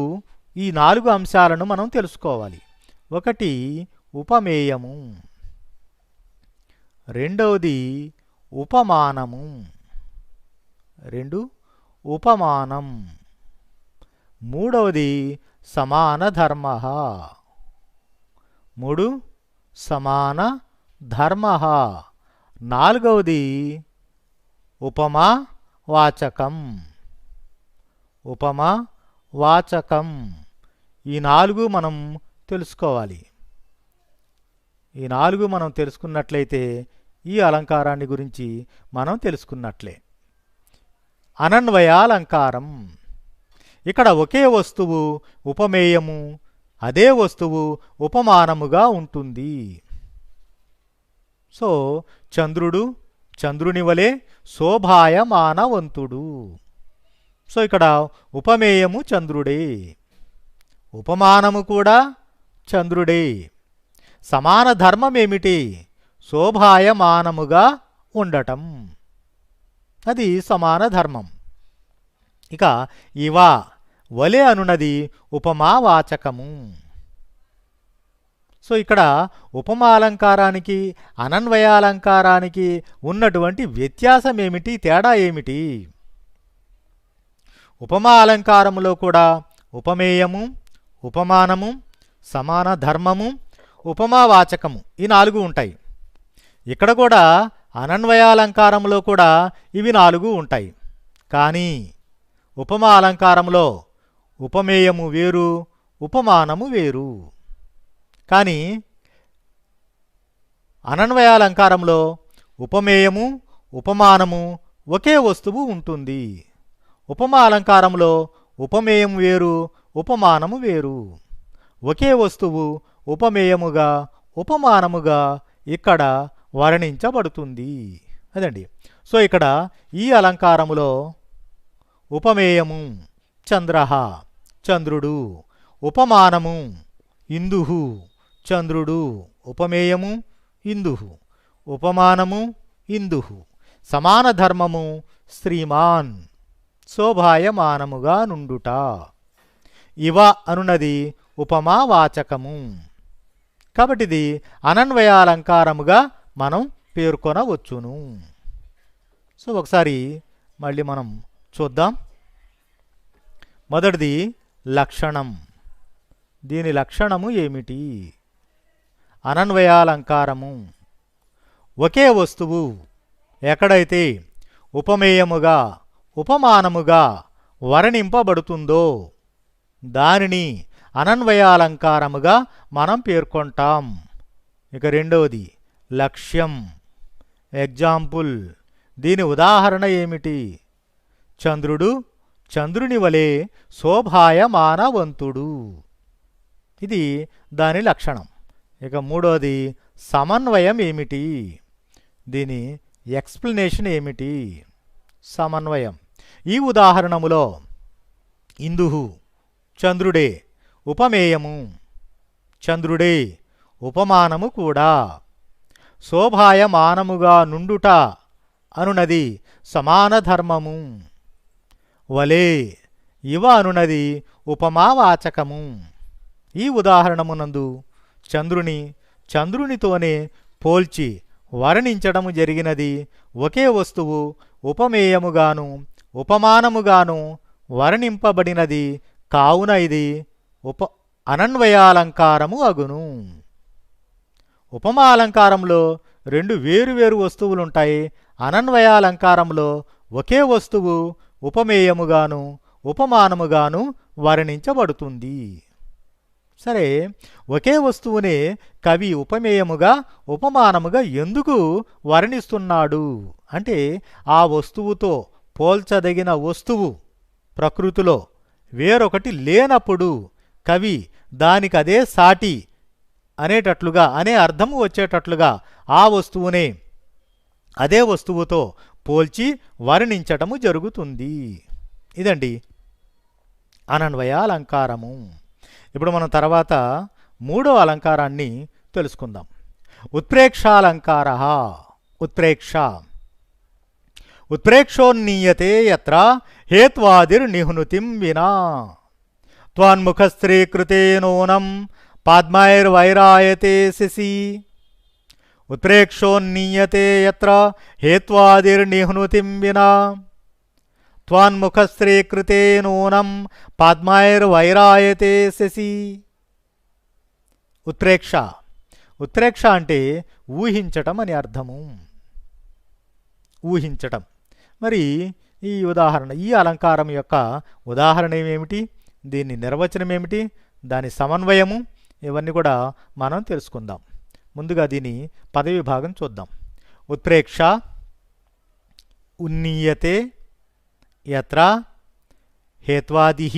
ఈ 4 అంశాలను మనం తెలుసుకోవాలి. ఒకటి ఉపమేయము, రెండవది ఉపమానము, 2 ఉపమానం, మూడవది సమాన ధర్మ, 3 సమాన ధర్మ, నాలుగవది ఉపమా వాచకం, ఉపమా వాచకం. ఈ 4 మనం తెలుసుకోవాలి. ఈ 4 మనం తెలుసుకున్నట్లయితే ఈ అలంకారాన్ని గురించి మనం తెలుసుకున్నట్లే. అనన్వయాలంకారం. ఇక్కడ ఒకే వస్తువు ఉపమేయము, అదే వస్తువు ఉపమానముగా ఉంటుంది. సో చంద్రుడు చంద్రుని వలె శోభాయమానవంతుడు. సో ఇక్కడ ఉపమేయము చంద్రుడే, ఉపమానము కూడా చంద్రుడే. సమాన ధర్మం ఏమిటి? శోభాయమానముగా ఉండటం, అది సమాన ధర్మం. ఇక ఇవ వలె అనున్నది ఉపమావాచకము. సో ఇక్కడ ఉపమాలంకారానికి అనన్వయాలంకారానికి ఉన్నటువంటి వ్యత్యాసం ఏమిటి, తేడా ఏమిటి? ఉపమా అలంకారములో కూడా ఉపమేయము, ఉపమానము, సమాన ధర్మము, ఉపమావాచకము ఈ 4 ఉంటాయి. ఇక్కడ కూడా అనన్వయాలంకారంలో కూడా ఇవి 4 ఉంటాయి. కానీ ఉపమా అలంకారంలో ఉపమేయము వేరు, ఉపమానము వేరు. కానీ అనన్వయాలంకారంలో ఉపమేయము, ఉపమానము ఒకే వస్తువు ఉంటుంది. ఉపమా అలంకారంలో ఉపమేయం వేరు, ఉపమానము వేరు. ఒకే వస్తువు ఉపమేయముగా, ఉపమానముగా ఇక్కడ వర్ణించబడుతుంది. అదండి. సో ఇక్కడ ఈ అలంకారములో ఉపమేయము చంద్రః చంద్రుడు, ఉపమానము ఇందుః చంద్రుడు, ఉపమేయము ఇందుః, ఉపమానము ఇందుః, సమాన ధర్మము శ్రీమాన్ శోభాయమానముగా నుండుట. ఇవ అనున్నది ఉపమావాచకము. కాబట్టి ఇది అనన్వయాలంకారముగా మనం పేర్కొనవచ్చును. సో ఒకసారి మళ్ళీ మనం చూద్దాం. మొదటిది లక్షణం. దీని లక్షణము ఏమిటి? అనన్వయాలంకారము ఒకే వస్తువు ఎక్కడైతే ఉపమేయముగా, ఉపమానముగా వర్ణింపబడుతుందో దానిని అనన్వయాలంకారముగా మనం పేర్కొంటాం. ఇక రెండవది లక్ష్యం. ఎగ్జాంపుల్, దీని ఉదాహరణ ఏమిటి? చంద్రుడు చంద్రుని వలె శోభాయమానవంతుడు, ఇది దాని లక్షణం. ఇక మూడవది సమన్వయం ఏమిటి? దీని ఎక్స్ప్లెనేషన్ ఏమిటి? సమన్వయం. ఈ ఉదాహరణములో ఇందుః చంద్రుడే ఉపమేయము, చంద్రుడే ఉపమానము కూడా. శోభాయమానముగా నుండుట అనునది సమాన ధర్మము. వలే ఇవ అనునది ఉపమావాచకము. ఈ ఉదాహరణమునందు చంద్రుని చంద్రునితోనే పోల్చి వర్ణించడము జరిగినది. ఒకే వస్తువు ఉపమేయముగాను, ఉపమానముగాను వర్ణింపబడినది కావున ఇది అనన్వయాలంకారము అగును. ఉపమా అలంకారంలో 2 వేరువేరు వస్తువులుంటాయి. అనన్వయాలంకారంలో ఒకే వస్తువు ఉపమేయముగాను, ఉపమానముగాను వర్ణించబడుతుంది. సరే, ఒకే వస్తువునే కవి ఉపమేయముగా, ఉపమానముగా ఎందుకు వర్ణిస్తున్నాడు అంటే, ఆ వస్తువుతో పోల్చదగిన వస్తువు ప్రకృతిలో వేరొకటి లేనప్పుడు కవి దానికదే సాటి అనేటట్లుగా, అనే అర్థము వచ్చేటట్లుగా ఆ వస్తువునే అదే వస్తువుతో పోల్చి వర్ణించటము జరుగుతుంది. ఇదండి అనన్వయాలంకారము. ఇప్పుడు మనం తర్వాత 3వ అలంకారాన్ని తెలుసుకుందాం. ఉత్ప్రేక్షాలంకార. ఉత్ప్రేక్ష. ఉత్ప్రేక్షోన్నీయతే యత్ర హేత్వాదిర్నిహ్నుతిం వినా. త్వన్ముఖస్త్రీకృతే నూనం పాద్మైర్వైరాయతే శశి ఉత్ప్రేక్షోన్नीयते యత్ర హేత్వాదిర్నిహ్నుతిం వినా త్వన్ముఖస్త్రీకృతే నూనం పాద్మైర్వైరాయతే శశి. ఉత్ప్రేక్ష, ఉత్ప్రేక్ష అంటే ఊహించటం అని అర్థము. ఊహించటం. మరి ఈ ఉదాహరణ, ఈ అలంకారం యొక్క ఉదాహరణ ఏమిటి, దీని నిర్వచనం ఏమిటి, దాని సమన్వయము, ఇవన్నీ కూడా మనం తెలుసుకుందాం. ముందుగా దీని పదవి భాగం చూద్దాం. ఉత్ప్రేక్ష ఉన్నీయతే యత్ర హేత్వాదిః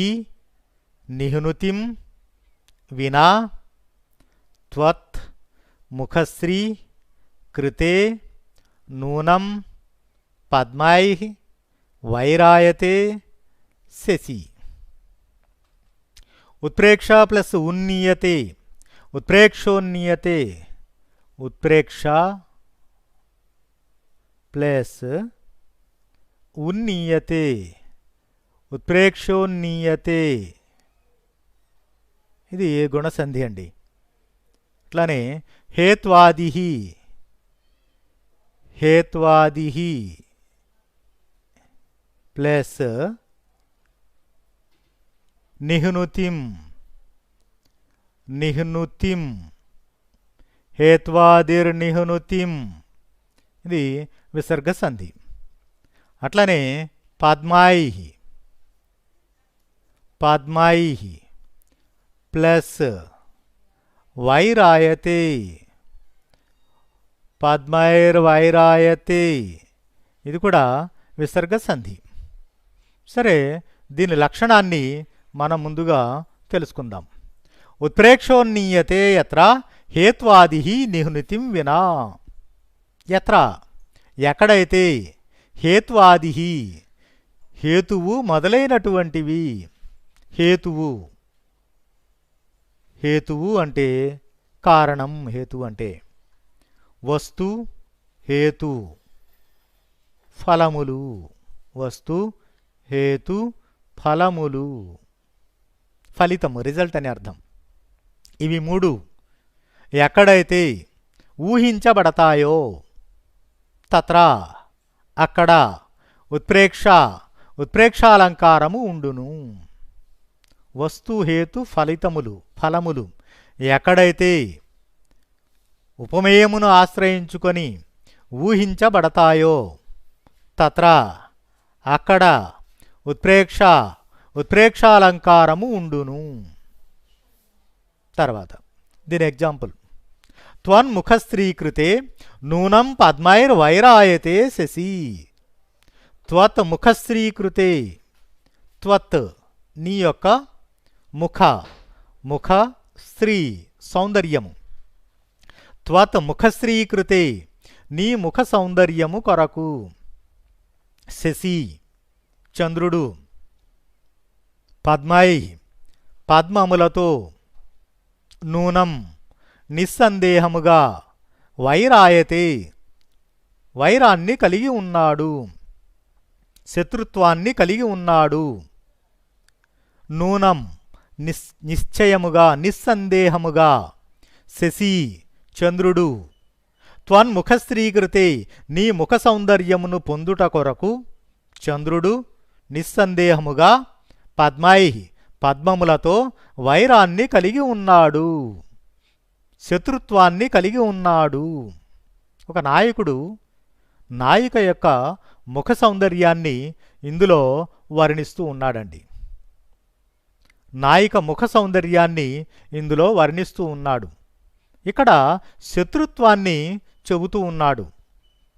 నిహ్నుతిం వినా త్వత్ ముఖశ్రీ కృతే నూనం పద్మైః వైరాయతే శశి. ఉత్ప్రేక్ష ప్లస్ ఉన్నీయతే, ఉత్ప్రేక్షోన్నీయతే, ఉత్ప్రేక్ష ప్లస్ ఉన్నీయతే, ఉత్ప్రేక్షోన్నీయతే, ఇది గుణసంధి అండి. అట్లానే హేత్వాదిః, హేత్వాదిః ప్లస్ నిహ్నుతిం, నిహ్నుతిం, హేత్వాదిర్నిహ్నుతిం, ఇది విసర్గ సంధి. అట్లనే పద్మైః, పద్మైః ప్లస్ వైరాయతే, పద్మైర్వైరాయతే, ఇది కూడా విసర్గ సంధి. సరే, దీని లక్షణాన్ని మనం ముందుగా తెలుసుకుందాం. ఉత్ప్రేక్షోన్నీయతే యత్ర హేత్వాదిః నిహ్నుతిం వినా. యత్ర ఎక్కడైతే, హేత్వాదిః హేతువు మొదలైనటువంటివి, హేతువు, హేతువు అంటే కారణం, హేతు అంటే వస్తు, హేతు ఫలములు, వస్తు హేతు ఫలములు, ఫలితము రిజల్ట్ అని అర్థం. ఇవి మూడు ఎక్కడైతే ఊహించబడతాయో తత్ర అక్కడ ఉత్ప్రేక్ష, ఉత్ప్రేక్షాలంకారము ఉండును. వస్తు హేతు ఫలితములు, ఫలములు ఎక్కడైతే ఉపమేయమును ఆశ్రయించుకొని ఊహించబడతాయో తత్ర అక్కడ ఉత్ప్రేక్ష, ఉత్ప్రేక్షాలంకారము ఉండును. తర్వాత దీని ఎగ్జాంపుల్, త్వన్ముఖస్త్రీకృతే నూనం పద్మైర్వైరాయతే శశి. త్వత్ ముఖస్త్రీకృతే, త్వత్ నీ యొక్క ముఖ, ముఖ స్త్రీ సౌందర్యము, త్వత్ ముఖస్త్రీకృతే నీ ముఖ సౌందర్యము కొరకు, శశి చంద్రుడు, పద్మైః పద్మములతో, నూనం నిస్సందేహముగా, వైరాయతే వైరాన్ని కలిగి ఉన్నాడు, శత్రుత్వాన్ని కలిగి ఉన్నాడు. నూనం నిశ్చయముగా, నిస్సందేహముగా, శశి చంద్రుడు, త్వన్ముఖస్త్రీకృతే నీ ముఖ సౌందర్యమును పొందుట కొరకు చంద్రుడు నిస్సందేహముగా, పద్మైః పద్మములతో వైరాన్ని కలిగి ఉన్నాడు, శత్రుత్వాన్ని కలిగి ఉన్నాడు. ఒక నాయకుడు నాయిక యొక్క ముఖ సౌందర్యాన్ని ఇందులో వర్ణిస్తూ ఉన్నాడండి. నాయిక ముఖ సౌందర్యాన్ని ఇందులో వర్ణిస్తూ ఉన్నాడు. ఇక్కడ శత్రుత్వాన్ని చెబుతూ ఉన్నాడు.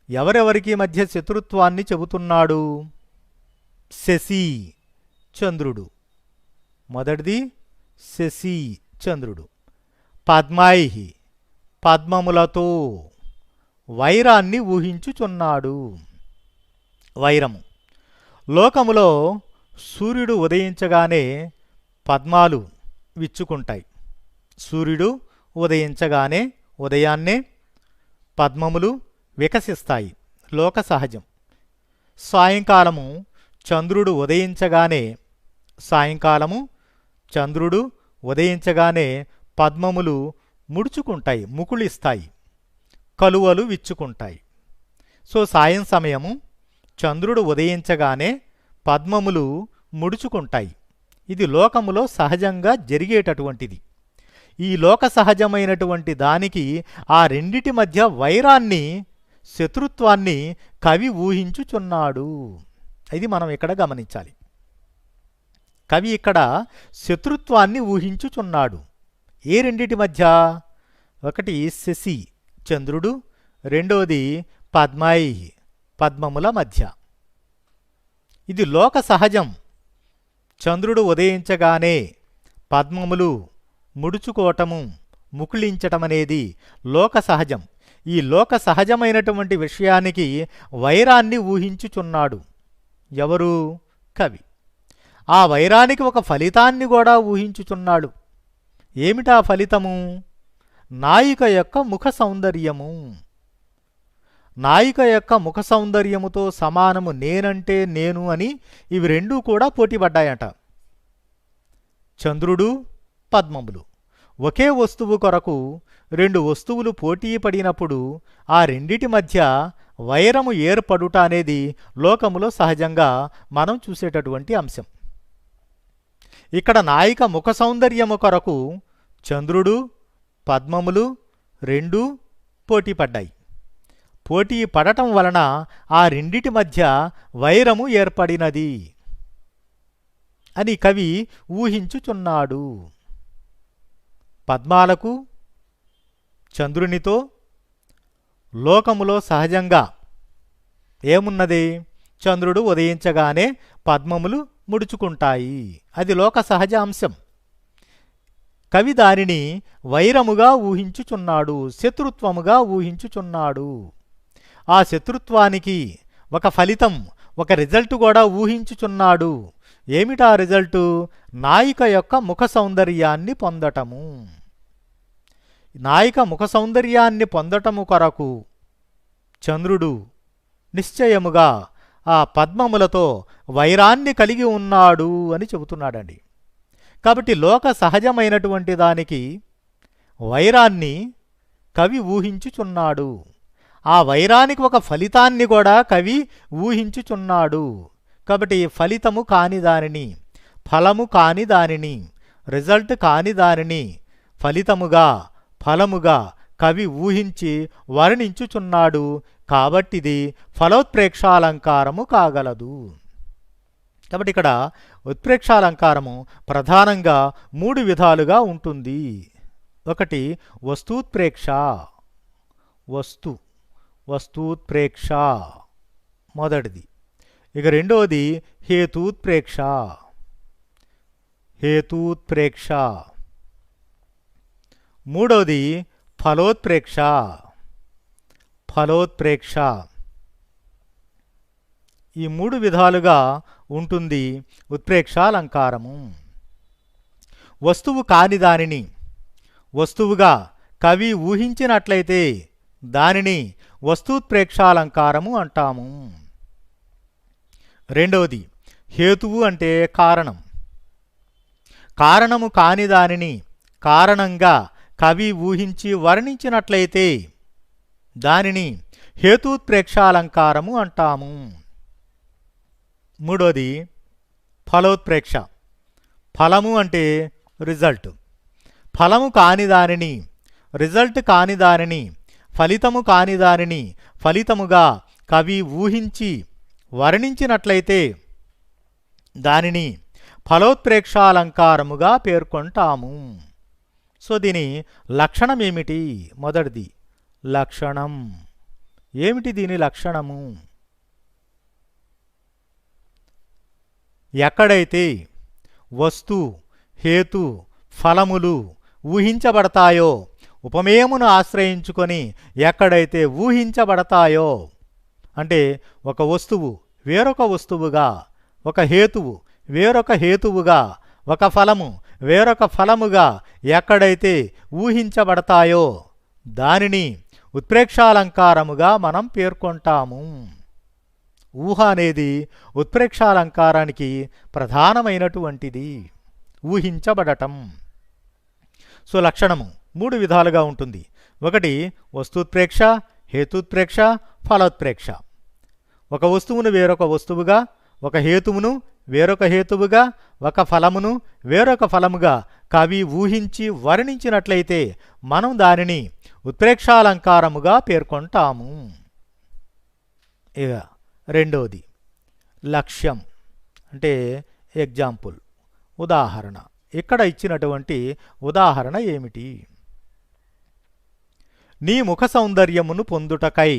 ఎవరెవరికి మధ్య శత్రుత్వాన్ని చెబుతున్నాడు? శశి చంద్రుడు, మొదటిది శశి చంద్రుడు. పద్మైః పద్మములతో వైరాన్ని ఊహించుచున్నాడు. వైరము లోకములో సూర్యుడు ఉదయించగానే పద్మాలు విచ్చుకుంటాయి. సూర్యుడు ఉదయించగానే, ఉదయాన్నే పద్మములు వికసిస్తాయి, లోక సహజం. సాయంకాలము చంద్రుడు ఉదయించగానే సాయంకాలము చంద్రుడు ఉదయించగానే పద్మములు ముడుచుకుంటాయి, ముకుళిస్తాయి, కలువలు విచ్చుకుంటాయి. సో సాయం సమయము చంద్రుడు ఉదయించగానే పద్మములు ముడుచుకుంటాయి. ఇది లోకములో సహజంగా జరిగేటటువంటిది. ఈ లోక సహజమైనటువంటి దానికి ఆ రెండిటి మధ్య వైరాన్ని, శత్రుత్వాన్ని కవి ఊహించుచున్నాడు. ఇది మనం ఇక్కడ గమనించాలి. కవి ఇక్కడ శత్రుత్వాన్ని ఊహించుచున్నాడు. ఏ రెండిటి మధ్య? ఒకటి శశి చంద్రుడు, రెండోది పద్మాయి పద్మముల మధ్య. ఇది లోక సహజం. చంద్రుడు ఉదయించగానే పద్మములు ముడుచుకోవటము, ముకుళించటమనేది లోక సహజం. ఈ లోక సహజమైనటువంటి విషయానికి వైరాన్ని ఊహించుచున్నాడు ఎవరు? కవి. ఆ వైరానికి ఒక ఫలితాన్ని కూడా ఊహించుచున్నాడు. ఏమిటా ఫలితము? నాయిక యొక్క ముఖ సౌందర్యము. నాయిక యొక్క ముఖ సౌందర్యముతో సమానము నేనంటే నేను అని ఇవి రెండూ కూడా పోటీపడ్డాయట. చంద్రుడు, పద్మములు ఒకే వస్తువు కొరకు రెండు వస్తువులు పోటీ పడినప్పుడు ఆ రెండిటి మధ్య వైరము ఏర్పడుట అనేది లోకములో సహజంగా మనం చూసేటటువంటి అంశం. ఇక్కడ నాయిక ముఖ సౌందర్యము కొరకు చంద్రుడు, పద్మములు రెండూ పోటీ పడ్డాయి. పోటీ పడటం వలన ఆ రెండిటి మధ్య వైరము ఏర్పడినది అని కవి ఊహించుచున్నాడు. పద్మాలకు చంద్రునితో లోకములో సహజంగా ఏమున్నది? చంద్రుడు ఉదయించగానే పద్మములు ముడుచుకుంటాయి. అది లోక సహజ అంశం. కవి దానిని వైరముగా ఊహించుచున్నాడు, శత్రుత్వముగా ఊహించుచున్నాడు. ఆ శత్రుత్వానికి ఒక ఫలితం, ఒక రిజల్ట్ కూడా ఊహించుచున్నాడు. ఏమిటా రిజల్టు? నాయిక యొక్క ముఖ సౌందర్యాన్ని పొందటము. నాయిక ముఖ సౌందర్యాన్ని పొందటము కొరకు చంద్రుడు నిశ్చయముగా ఆ పద్మములతో వైరాన్ని కలిగి ఉన్నాడు అని చెబుతున్నాడండి. కాబట్టి లోక సహజమైనటువంటి దానికి వైరాన్ని కవి ఊహించుచున్నాడు. ఆ వైరానికి ఒక ఫలితాన్ని కూడా కవి ఊహించుచున్నాడు. కాబట్టి ఫలితము కాని దానిని, ఫలము కాని దానిని, రిజల్ట్ కాని దానిని ఫలితముగా, ఫలముగా కవి ఊహించి వర్ణించుచున్నాడు. కాబట్టిది ఫలోత్ప్రేక్షాలంకారము కాగలదు. కాబట్టి ఇక్కడ ఉత్ప్రేక్షాలంకారము ప్రధానంగా 3 విధాలుగా ఉంటుంది. ఒకటి వస్తూత్ప్రేక్ష, వస్తూత్ప్రేక్ష మొదటిది. ఇక రెండవది హేతూత్ప్రేక్ష, మూడవది ఫలోత్ప్రేక్ష. ఈ 3 విధాలుగా ఉంటుంది ఉత్ప్రేక్షాలంకారము. వస్తువు కాని దానిని వస్తువుగా కవి ఊహించినట్లయితే దానిని వస్తూత్ప్రేక్షాలంకారము అంటాము. రెండవది హేతువు అంటే కారణం. కారణము కాని దానిని కారణంగా కవి ఊహించి వర్ణించినట్లయితే దానిని హేతూత్ప్రేక్షాలంకారము అంటాము. మూడోది ఫలోత్ప్రేక్ష. ఫలము అంటే రిజల్ట్. ఫలము కాని దానిని, రిజల్ట్ కాని దానిని, ఫలితము కాని దానిని ఫలితముగా కవి ఊహించి వర్ణించినట్లయితే దానిని ఫలోత్ప్రేక్షాలంకారముగా పేర్కొంటాము. సో దీని లక్షణమేమిటి? మొదటిది లక్షణం. ఏమిటి దీని లక్షణము? ఎక్కడైతే వస్తు, హేతు, ఫలములు ఊహించబడతాయో, ఉపమేయమును ఆశ్రయించుకొని ఎక్కడైతే ఊహించబడతాయో, అంటే ఒక వస్తువు వేరొక వస్తువుగా, ఒక హేతువు వేరొక హేతువుగా, ఒక ఫలము వేరొక ఫలముగా ఎక్కడైతే ఊహించబడతాయో దానిని ఉత్ప్రేక్షాలంకారముగా మనం పేర్కొంటాము. ఊహ అనేది ఉత్ప్రేక్షాలంకారానికి ప్రధానమైనటువంటిది. ఊహించబడటం. సో లక్షణము 3 విధాలుగా ఉంటుంది. ఒకటి వస్తూత్ప్రేక్ష, హేతుత్ప్రేక్ష, ఫలోత్ప్రేక్ష. ఒక వస్తువును వేరొక వస్తువుగా, ఒక హేతువును వేరొక హేతువుగా, ఒక ఫలమును వేరొక ఫలముగా కవి ఊహించి వర్ణించినట్లయితే మనం దానిని ఉత్ప్రేక్షాలంకారముగా పేర్కొంటాము. ఇక రెండోది లక్ష్యం అంటే ఎగ్జాంపుల్, ఉదాహరణ. ఇక్కడ ఇచ్చినటువంటి ఉదాహరణ ఏమిటి? నీ ముఖ సౌందర్యమును పొందుటకై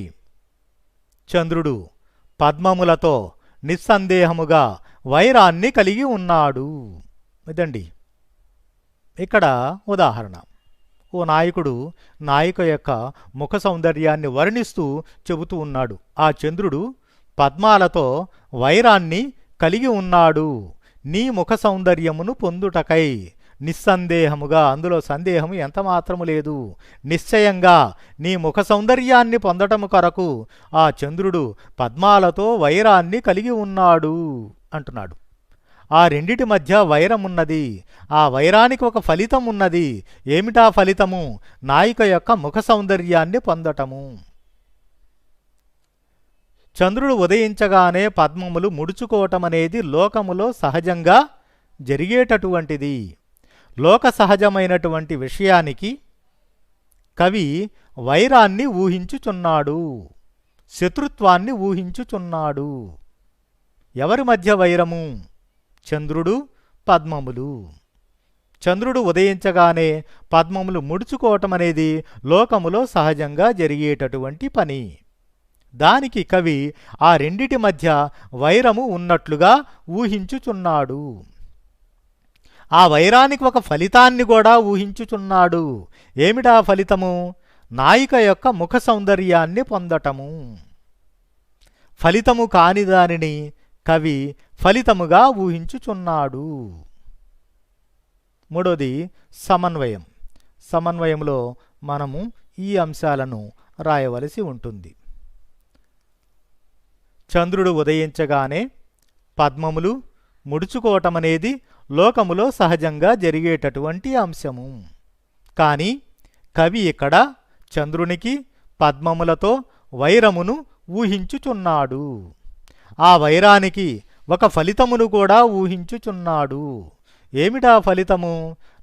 చంద్రుడు పద్మములతో నిస్సందేహముగా వైరాన్ని కలిగి ఉన్నాడు. ఇదండి ఇక్కడ ఉదాహరణ. ఓ నాయకుడు నాయిక యొక్క ముఖ సౌందర్యాన్ని వర్ణిస్తూ చెబుతూ ఉన్నాడు. ఆ చంద్రుడు పద్మాలతో వైరాన్ని కలిగి ఉన్నాడు. నీ ముఖ సౌందర్యమును పొందుటకై నిస్సందేహముగా, అందులో సందేహము ఎంతమాత్రము లేదు, నిశ్చయంగా నీ ముఖ సౌందర్యాన్ని పొందటము కొరకు ఆ చంద్రుడు పద్మాలతో వైరాన్ని కలిగి ఉన్నాడు అంటున్నాడు. ఆ రెండిటి మధ్య వైరమున్నది. ఆ వైరానికి ఒక ఫలితం ఉన్నది. ఏమిటా ఫలితము? నాయిక యొక్క ముఖ సౌందర్యాన్ని పొందటము. చంద్రుడు ఉదయించగానే పద్మములు ముడుచుకోవటమనేది లోకములో సహజంగా జరిగేటటువంటిది. లోక సహజమైనటువంటి విషయానికి కవి వైరాన్ని ఊహించుచున్నాడు, శత్రుత్వాన్ని ఊహించుచున్నాడు. ఎవరి మధ్య వైరము? చంద్రుడు పద్మములు. చంద్రుడు ఉదయించగానే పద్మములు ముడుచుకోవటమనేది లోకములో సహజంగా జరిగేటటువంటి పని. దానికి కవి ఆ రెండిటి మధ్య వైరము ఉన్నట్లుగా ఊహించుచున్నాడు. ఆ వైరానికి ఒక ఫలితాన్ని కూడా ఊహించుచున్నాడు. ఏమిటా ఫలితము? నాయిక యొక్క ముఖ సౌందర్యాన్ని పొందటము. ఫలితము కాని దానిని కవి ఫలితముగా ఊహించుచున్నాడు. మూడోది సమన్వయం. సమన్వయంలో మనము ఈ అంశాలను రాయవలసి ఉంటుంది. చంద్రుడు ఉదయించగానే పద్మములు ముడుచుకోవటమనేది లోకములో సహజంగా జరిగేటటువంటి అంశము. కానీ కవి ఇక్కడ చంద్రునికి పద్మములతో వైరమును ఊహించుచున్నాడు. ఆ వైరానికి ఒక ఫలితమును కూడా ఊహించుచున్నాడు. ఏమిటా ఫలితము?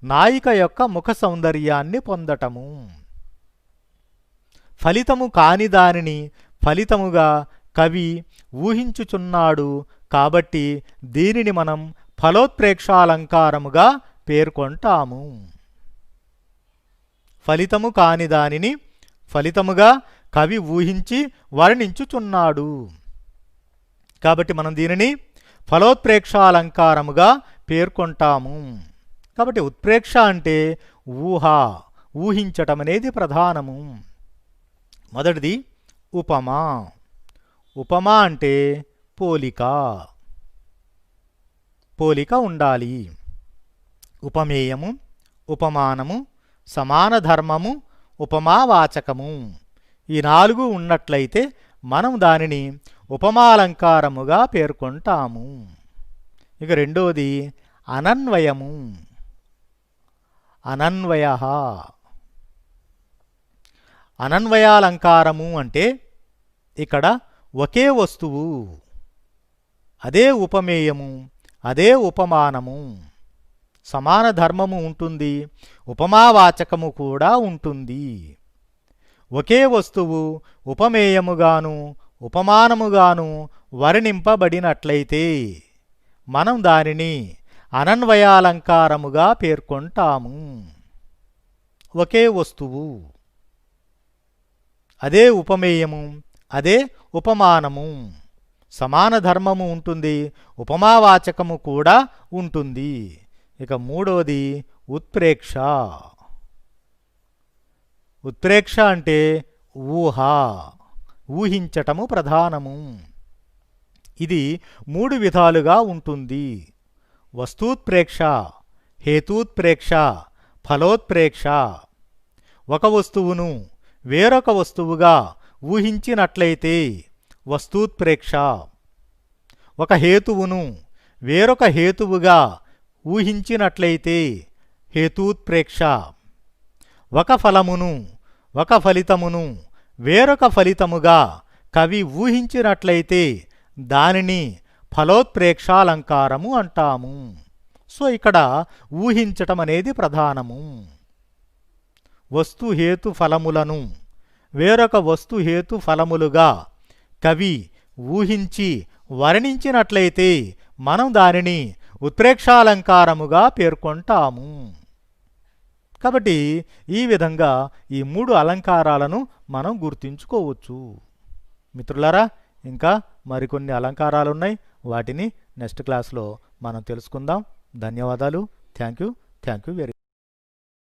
నాయిక యొక్క ముఖ సౌందర్యాన్ని పొందటము. ఫలితము కాని దానిని ఫలితముగా కవి ఊహించుచున్నాడు. కాబట్టి దీనిని మనం ఫలోత్ప్రేక్షాలంకారముగా పేర్కొంటాము. ఫలితము కాని దానిని ఫలితముగా కవి ఊహించి వర్ణించుచున్నాడు. కాబట్టి మనం దీనిని ఫలోత్ప్రేక్షాలంకారముగా పేర్కొంటాము. కాబట్టి ఉత్ప్రేక్ష అంటే ఊహ, ఊహించటం అనేది ప్రధానము. మొదటిది ఉపమా. ఉపమా అంటే పోలిక. పోలిక ఉండాలి. ఉపమేయము, ఉపమానము, సమాన ధర్మము, ఉపమావాచకము ఈ 4 ఉన్నట్లయితే మనం దానిని ఉపమాలంకారముగా పేర్కొంటాము. ఇక రెండోది అనన్వయము. అనన్వయ. అనన్వయాలంకారము అంటే ఇక్కడ ఒకే వస్తువు, అదే ఉపమేయము, అదే ఉపమానము, సమాన ధర్మము ఉంటుంది, ఉపమావాచకము కూడా ఉంటుంది. ఒకే వస్తువు ఉపమేయముగాను ఉపమానముగాను వర్ణింపబడినట్లయితే మనం దానిని అనన్వయాలంకారముగా పేర్కొంటాము. ఒకే వస్తువు, అదే ఉపమేయము, అదే ఉపమానము, సమాన ధర్మము ఉంటుంది, ఉపమావాచకము కూడా ఉంటుంది. ఇక మూడోది ఉత్ప్రేక్ష. ఉత్ప్రేక్ష అంటే ఊహ, ఊహించటము ప్రధానము. ఇది 3 విధాలుగా ఉంటుంది. వస్తూత్ప్రేక్ష, హేతూత్ప్రేక్ష, ఫలోత్ప్రేక్ష. ఒక వస్తువును వేరొక వస్తువుగా ఊహించినట్లయితే వస్తూత్ప్రేక్ష. ఒక హేతువును వేరొక హేతువుగా ఊహించినట్లయితే హేతూత్ప్రేక్ష. ఒక ఫలమును ఒక ఫలితమును వేరొక ఫలితముగా కవి ఊహించినట్లయితే దానిని ఫలోత్ప్రేక్షాలంకారము అంటాము. సో ఇక్కడ ఊహించటం అనేది ప్రధానము. వస్తుహేతు ఫలములను వేరొక వస్తుహేతు ఫలములుగా కవి ఊహించి వర్ణించినట్లయితే మనం దానిని ఉత్ప్రేక్షాలంకారముగా పేర్కొంటాము. కాబట్టి ఈ విధంగా ఈ 3 అలంకారాలను మనం గుర్తుంచుకోవచ్చు. మిత్రులారా, ఇంకా మరికొన్ని అలంకారాలున్నాయి. వాటిని నెక్స్ట్ క్లాస్లో మనం తెలుసుకుందాం. ధన్యవాదాలు. Thank you very